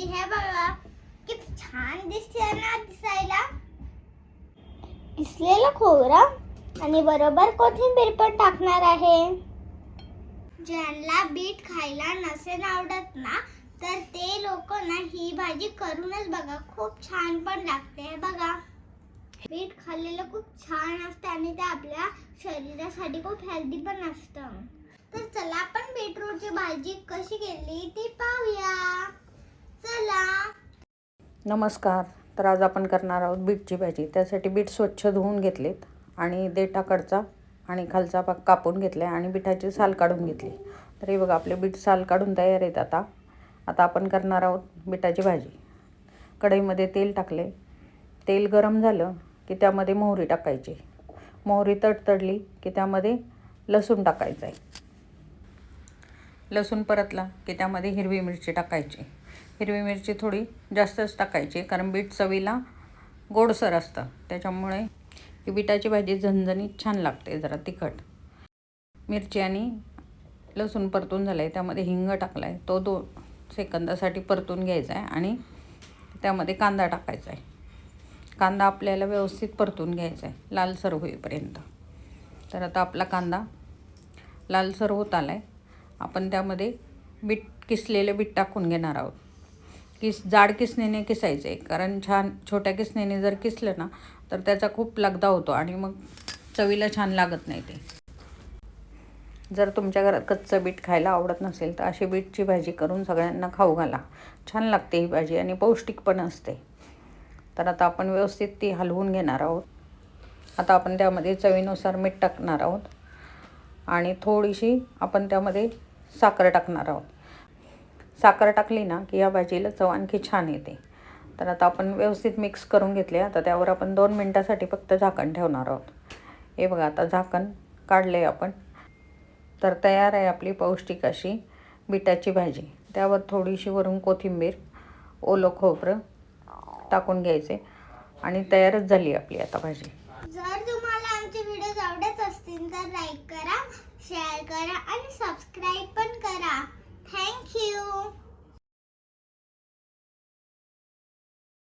भाजी है बघा, किती छान दिसते ना दिसायला. किसलेलं खोबरं आणि बरोबर कोथिंबीर पण टाकणार आहे. ज्यांना बीट खायला नसेल आवडत ना, तर ते लोक ना ही भाजी करूनच बघा, खूप छान पण लागते बघा. बीट खाल्लेलं खूप छान असतं आणि ते आपल्या शरीरासाठी खूप हेल्दी पण असतं. तर चला आपण बीटरूटची भाजी कशी केली ती पाहूया. चला. नमस्कार. तर आज आपण करणार आहोत बीटची भाजी. त्यासाठी बीट स्वच्छ धुवून घेतलेत आणि देठाकडचा आणि खालचा भाग कापून घेतला आणि बीटाची साल काढून घेतली. तर हे बघा, आपले बीट साल काढून तयार आहेत. आता आपण करणार आहोत बीटाची भाजी. कढईमध्ये तेल टाकले. तेल गरम झालं की त्यामध्ये मोहरी टाकायची. मोहरी तडतडली की त्यामध्ये लसूण टाकायचं आहे. लसूण परतला की त्यामध्ये हिरवी मिरची टाकायची. हिरवी मिरची थोडी जास्तच टाकायची, कारण बीट चवीला गोडसर असतं. त्याच्यामुळे ही बीटाची भाजी झणझणीत छान लागते. जरा तिखट मिरची आणि लसूण परतून झालं आहे. त्यामध्ये हिंग टाकला आहे, तो 2 सेकंदासाठी परतून घ्यायचा आहे आणि त्यामध्ये कांदा टाकायचा आहे. कांदा आपल्याला व्यवस्थित परतून घ्यायचा आहे, लालसर होईपर्यंत. तर आता आपला कांदा लालसर होत आला आहे. आपण त्यामध्ये किसलेले बीट टाकून घेणार आहोत. जाड किसणीने किसायचं आहे, कारण छान छोट्या किसणीने जर किसलं ना तर त्याचा खूप लगदा होतो आणि मग चवीला छान लागत नाही ते. जर तुमच्या घरात कच्चं बीट खायला आवडत नसेल तर अशी बीटची भाजी करून सगळ्यांना खाऊ घाला. छान लागते ही भाजी आणि पौष्टिक पण असते. तर आता आपण व्यवस्थित ती हलवून घेणार आहोत. आता आपण त्यामध्ये चवीनुसार मीठ टाकणार आहोत आणि थोडीशी आपण त्यामध्ये साखर टाकणार आहोत. साखर टाकली ना की या भाजीला चव आणखी छान येते. तर आता आपण व्यवस्थित मिक्स करून घेतले. आता त्यावर आपण 2 मिनटासाठी फक्त झाकण ठेवणार आहोत. हे बघा, आता झाकण काढले आपण. तर तयार आहे आपली पौष्टिक अशी बीटाची भाजी. त्यावर थोडीशी वरून कोथिंबीर, ओलं खोबरं टाकून घ्यायचे आणि तयारच झाली आपली आता भाजी. जर तुम्हाला आमचे व्हिडिओ आवडत असतील तर लाईक करा, शेअर करा आणि सबस्क्राईब पण करा. Thank you.